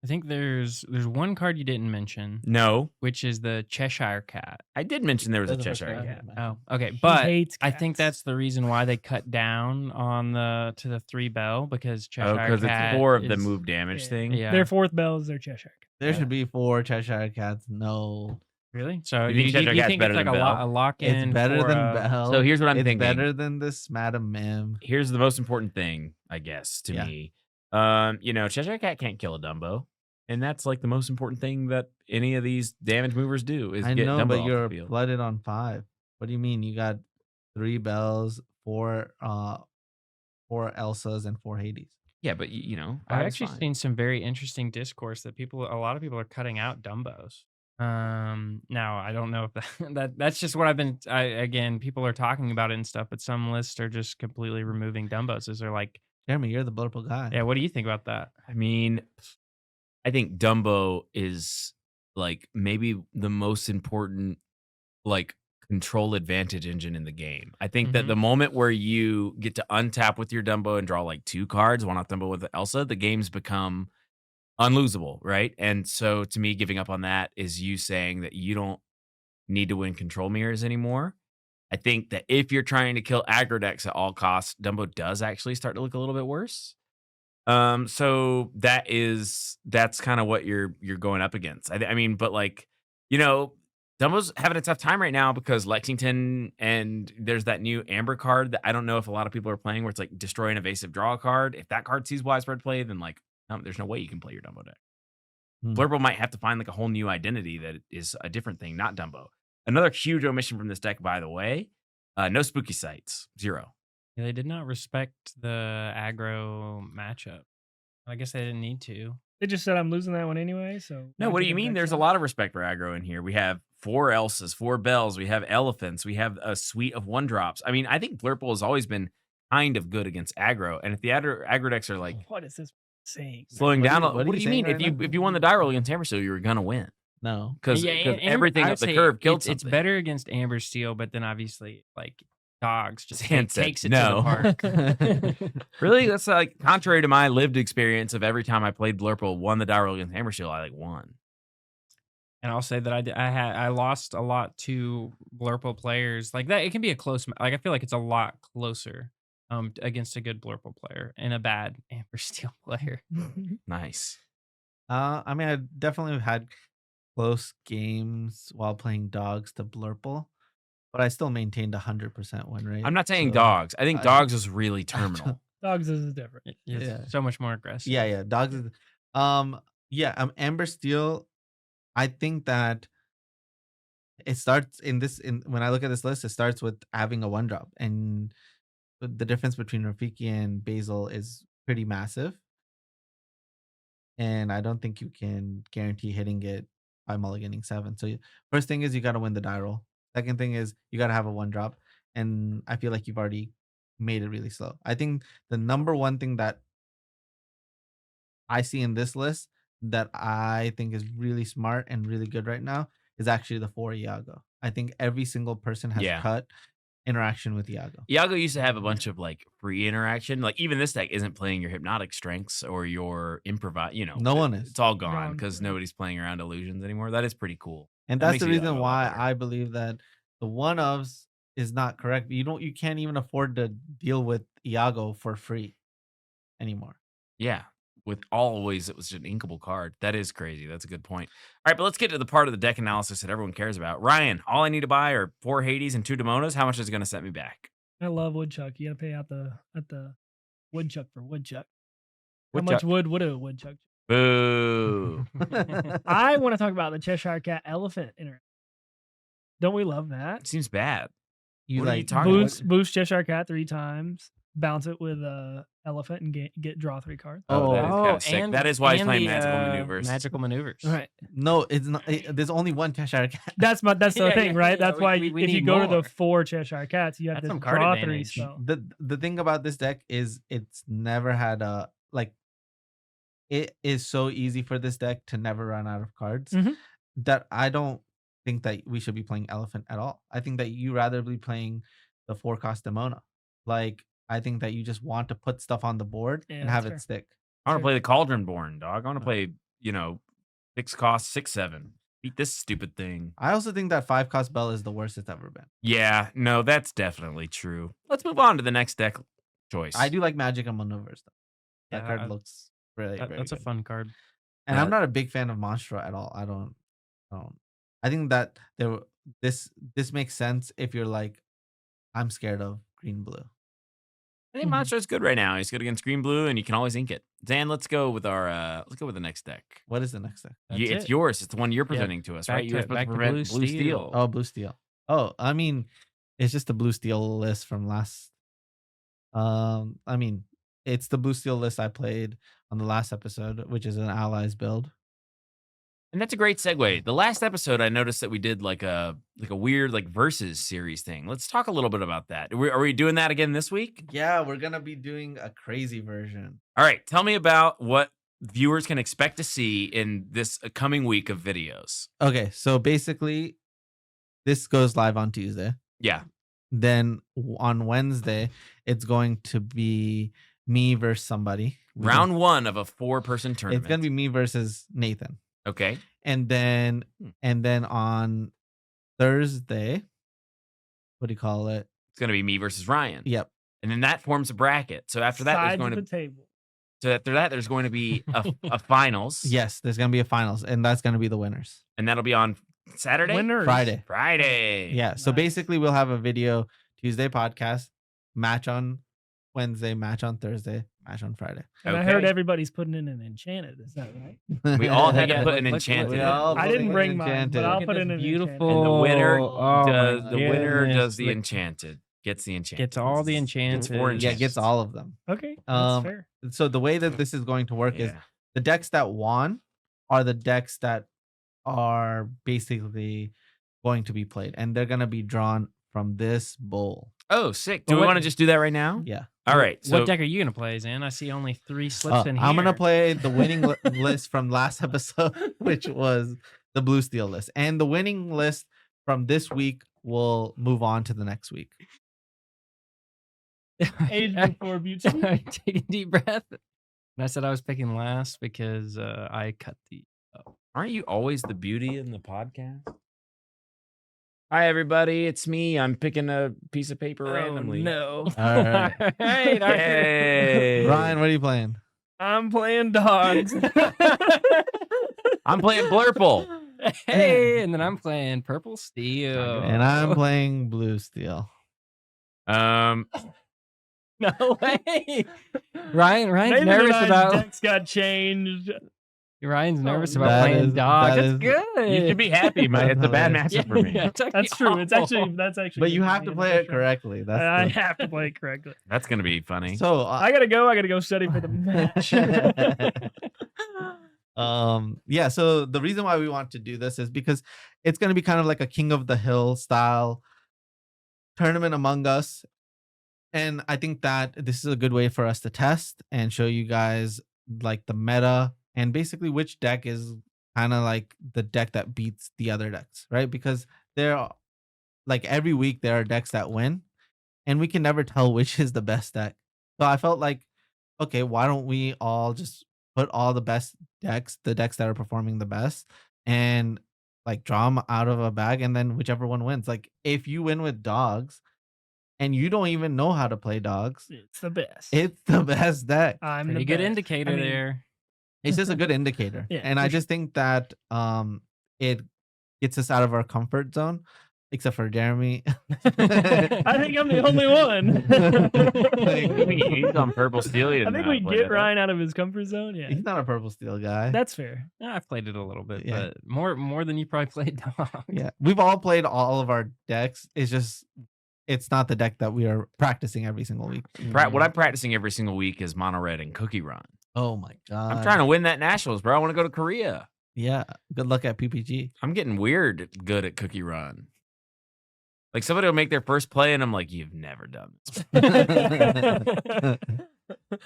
I think there's one card you didn't mention, No, which is the Cheshire Cat. I did mention there was a That's the first Cheshire one I Cat. mentioned. Oh, okay. He But hates I think cats. that's the reason why they cut down on to the 3 bell, because Cheshire Because Cat it's 4 of the is- move damage Yeah. thing. Yeah. Their 4th bell is their Cheshire. There Yeah. should be 4 Cheshire Cats. No, Really? So You think Cheshire you Cat's think better it's like than a lock in? it's better for, than Bell. So here's what I'm it's thinking. better than this Madam Mim. Here's the most important thing, I guess, to Yeah. me. Cheshire Cat can't kill a Dumbo. And that's like the most important thing that any of these damage movers do is I get know, Dumbo but off you're the field. flooded on 5. What do you mean? You got 3 Bells, 4 Elsas, and 4 Hades. Yeah, but I've five is actually fine. seen some very interesting discourse that a lot of people are cutting out Dumbos. Now I don't know if that's just what I've been. Again, people are talking about it and stuff, but some lists are just completely removing Dumbos. Is they're like, Jeremy, you're the Blurple guy. yeah, what do you think about that? I mean, I think Dumbo is like maybe the most important like control advantage engine in the game. I think that Mhm. the moment where you get to untap with your Dumbo and draw like 2 cards, one off Dumbo with Elsa, the games become unlosable, right? And so to me, giving up on that is you saying that you don't need to win control mirrors anymore. I think that if you're trying to kill aggro decks at all costs, Dumbo does actually start to look a little bit worse. So that's kind of what you're going up against. I mean, but like, Dumbo's having a tough time right now because Lexington and there's that new Amber card that I don't know if a lot of people are playing where it's like destroy an evasive draw a card. If that card sees widespread play, then like, there's no way you can play your Dumbo deck. Blurple might have to find like a whole new identity that is a different thing, not Dumbo. Another huge omission from this deck, by the way, no spooky sights, 0. Yeah, they did not respect the aggro matchup. I guess they didn't need to. They just said I'm losing that one anyway. So No, why what do take you it mean? back There's a some? lot of respect for aggro in here. We have 4 Elsas, 4 Bells, we have Elephants, we have a suite of 1-drops. I mean, I think Blurple has always been kind of good against aggro. And if the aggro decks are like What is this saying? slowing What are down, you- what are what do you you mean? saying right now? If you won the die roll against Hammersteel, you were gonna win No. because Yeah, and everything I up would the say curve killed it's something. better against Amber Steel, but then obviously like Dogs just Sand said takes it no. to the park. Really, that's like contrary to my lived experience of every time I played Blurple, won the die roll against Hammersteel, I like won. And I'll say that I lost a lot to Blurple players like that. It can be a close. Like I feel like it's a lot closer against a good Blurple player and a bad Amber Steel player. Nice. I mean, I definitely had close games while playing Dogs to Blurple, but I still maintained 100% win rate. I'm not saying so- dogs. I think I- dogs is really terminal. Dogs is different. It's Yeah. so much more aggressive. Yeah, dogs. Amber Steel. I think that it starts when I look at this list, it starts with having a 1-drop, and the difference between Rafiki and Basil is pretty massive. And I don't think you can guarantee hitting it by mulliganing 7. So first thing is you got to win the die roll. Second thing is you got to have a 1-drop, and I feel like you've already made it really slow. I think the number one thing that I see in this list that I think is really smart and really good right now is actually the 4 Iago. I think every single person has Yeah. cut interaction with Iago. Iago used to have a bunch of like free interaction. Like even this deck isn't playing your hypnotic strengths or your improvise. No one is. It's all gone Gone, because right. nobody's playing around illusions anymore. That is pretty cool. And That that's makes the Iago a reason lot why better. I believe that the one ofs is not correct. You can't even afford to deal with Iago for free anymore. Yeah. With always, it was an inkable card. That is crazy. That's a good point. All right, but let's get to the part of the deck analysis that everyone cares about. Ryan, all I need to buy are 4 Hades and 2 Demonas. How much is it going to set me back? I love woodchuck. You got to pay out the woodchuck for woodchuck. How Woodchuck. much wood would a woodchuck? Boo. I want to talk about the Cheshire Cat elephant interaction. Don't we love that? Seems bad. You What are you like talking about? Boost Cheshire Cat 3 times. Bounce it with elephant and get draw 3 cards. Oh, that is Oh, kinda sick. That is why he's and playing the, Magical Maneuvers. Magical maneuvers. Right. No, it's not. There's only one Cheshire Cat. That's the Yeah, thing, yeah, right? yeah, That's we- why we if you need go to more. the 4 Cheshire Cats, you have That's to some card draw 3 advantage. spells. The thing about this deck is it's never had a like. It is so easy for this deck to never run out of cards Mhm. that I don't think that we should be playing Elephant at all. I think that you rather be playing the 4-cost Demona. Like I think that you just want to put stuff on the board Yeah, and have that's it fair. stick. I want to Sure. play the Cauldron Born, dog. I want to play, 6 cost, 6/7. Beat this stupid thing. I also think that 5-cost Bell is the worst it's ever been. Yeah, no, that's definitely true. Let's move on to the next deck choice. I do like Magic and Maneuvers though. That Yeah, card looks really very That's a good. fun card. And Yeah. I'm not a big fan of Monstro at all. I don't. I think that this makes sense if you're like, I'm scared of green blue. I think Mhm. Monster is good right now. He's good against green blue, and you can always ink it. Dan, let's go with the next deck. What is the next deck? That's It's it. yours. It's the one you're presenting to us, Back right? to- You're supposed back to to prevent blue blue steel. steel. Oh, blue steel. Oh, I mean, it's just the blue steel list from last. I mean, it's the blue steel list I played on the last episode, which is an allies build. And that's a great segue. The last episode, I noticed that we did like a weird versus series thing. Let's talk a little bit about that. Are we doing that again this week? Yeah, we're gonna be doing a crazy version. All right, tell me about what viewers can expect to see in this coming week of videos. Okay, so basically, this goes live on Tuesday. Yeah. Then on Wednesday, it's going to be me versus somebody. Round 1 of a 4-person tournament. It's gonna be me versus Nathan. Okay. And then on Thursday, what do you call it? It's going to be me versus Ryan. Yep. And then that forms a bracket. So after that, Sides of the table. there's going to be a finals. Yes, there's gonna be a finals, and that's gonna be the winners. And that'll be on Saturday? Winners. Friday. Yeah. So Nice. basically, we'll have a video Tuesday podcast, match on Wednesday, match on Thursday, match on Friday. And I heard Okay. everybody's putting in an enchanted. Is that right? We all had Yeah, to put look- an look- enchanted. look- in. all I put didn't an bring mine, enchanted. but I'll Look at put in this an beautiful. And the winner Oh my does goodness, the look- enchanted. Gets the enchanted. Gets all the Gets 4 enchanted. Yeah, enchanted. gets all of them. Okay, that's Um, fair. So the way that this is going to work is Yeah. the decks that won are the decks that are basically going to be played, and they're gonna be drawn from this bowl. Oh, sick. Do Well, we what- want to just do that right now? Yeah. All right. So What deck are you gonna play, Zan? I see only 3 slips in here. I'm gonna play the winning list from last episode, which was the blue steel list, and the winning list from this week will move on to the next week. Age before beauty. Take a deep breath. And I said I was picking last because I cut the. aren't you always the beauty in the podcast? Hi, everybody. It's me. I'm picking a piece of paper randomly. No. All right. Hey, Yay. Ryan, what are you playing? I'm playing dogs. I'm playing Blurple. Hey, and then I'm playing Purple Steel. And I'm playing Blue Steel. Um, No way. Ryan's Nathan nervous and I's about decks got changed. Ryan's nervous no. about That playing is- dog. that That's is- good. you should be happy, man. It's a bad matchup for me. That's true. It's actually that's actually. But you good for have me to in play the it next round. correctly. That's I the- have to play it correctly. That's gonna be funny. so. I gotta go study for the match. Yeah, so the reason why we want to do this is because it's going to be kind of like a King of the Hill style tournament among us, and I think that this is a good way for us to test and show you guys like the meta and basically which deck is kind of like the deck that beats the other decks, right? Because there are, like, every week there are decks that win and we can never tell which is the best deck. So I felt like, okay, why don't we all just put all the best decks, the decks that are performing the best, and like draw them out of a bag, and then whichever one wins. Like, if you win with dogs and you don't even know how to play dogs, It's the best. it's the best deck. I'm Pretty the good best. indicator I mean, there. It's just a good indicator. Yeah, And for I sure. just think that it gets us out of our comfort zone, except for Jeremy. I think I'm the only one. He's on Purple Steel. He I didn't think know how we to play get that. Ryan out of his comfort zone. Yeah, He's not a purple steel guy. that's fair. Yeah, I've played it a little bit, Yeah. but more than you probably played dog. Yeah, we've all played all of our decks. It's just it's not the deck that we are practicing every single week. What I'm practicing every single week is Mono Red and Cookie Run. Oh my god! I'm trying to win that nationals, bro. I want to go to Korea. Yeah, good luck at PPG. I'm getting weird good at Cookie Run. Like, somebody will make their first play, and I'm like, "You've never done this." They're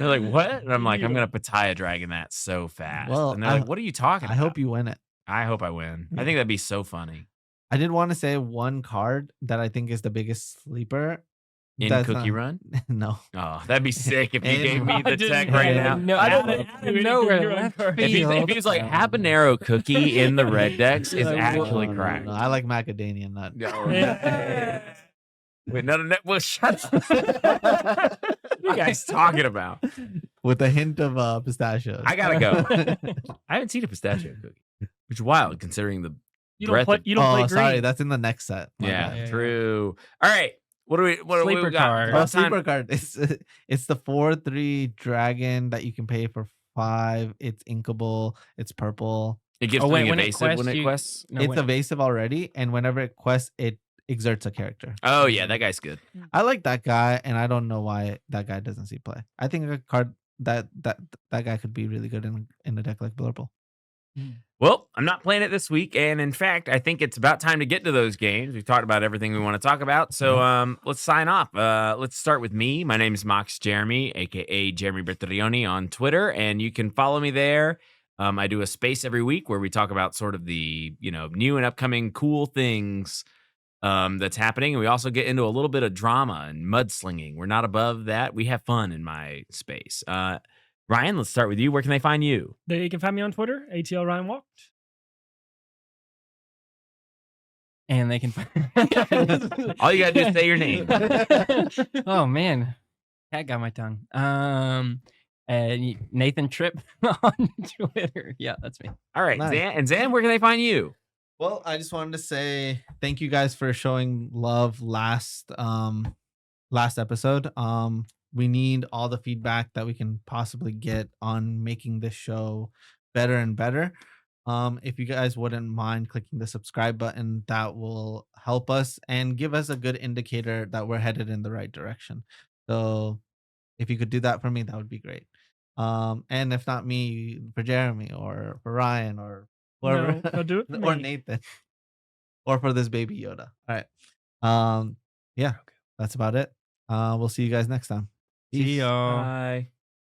like, "What?" And I'm like, "I'm gonna Pattaya Dragon that so fast." Well, and they're like, "What are you talking I about?" hope you win it. I hope I win. I Yeah. think that'd be so funny. I did want to say one card that I think is the biggest sleeper. In That's Cookie not- Run? No. Oh, that'd be sick if you And- gave me I the didn't tech have right it. now. No, I out don't of do anything nowhere. you're on left card. If he was like habanero cookie in the red decks, is Like, actually No, no, cracked. no, I like macadamia nut. No. Yeah. Wait, no. Well, shut up. What are you guys talking about? With a hint of pistachios. I gotta go. I haven't seen a pistachio cookie, which is wild considering the You don't breadth play. of- You don't Oh, play green. sorry, that's in the next set. My yeah, bad. Yeah. true. All right, what do we Sleeper got? card. Oh, About time- sleeper card. It's the 4/3 dragon that you can pay for 5. It's inkable. It's purple. It gives Oh, wait, something when it evasive quests, when it you- quests. No, It's wait. evasive already, and whenever it quests, it exerts a character. Oh yeah, that guy's good. I like that guy, and I don't know why that guy doesn't see play. I think a card that guy could be really good in a deck like Blurple. Well, I'm not playing it this week, and in fact, I think it's about time to get to those games. We've talked about everything we want to talk about, so let's sign off. Let's start with me. My name is Mox Jeremy, aka Jeremy Bertrioni on Twitter, and you can follow me there. I do a space every week where we talk about sort of the new and upcoming cool things that's happening, and we also get into a little bit of drama and mudslinging. We're not above that. We have fun in my space. Ryan, let's start with you. Where can they find you? They can find me on Twitter, ATL Ryan Walked. And they can. All you gotta do is say your name. Oh man, cat got my tongue. And Nathan Tripp on Twitter. Yeah, that's me. All right, Nice. Zan, where can they find you? Well, I just wanted to say thank you guys for showing love last episode. We need all the feedback that we can possibly get on making this show better and better. If you guys wouldn't mind clicking the subscribe button, that will help us and give us a good indicator that we're headed in the right direction. So if you could do that for me, that would be great. And if not me, for Jeremy or for Ryan or whoever, No, do it for or me. Nathan, or for this baby Yoda. All right. Yeah, that's about it. We'll see you guys next time. See y'all. Bye.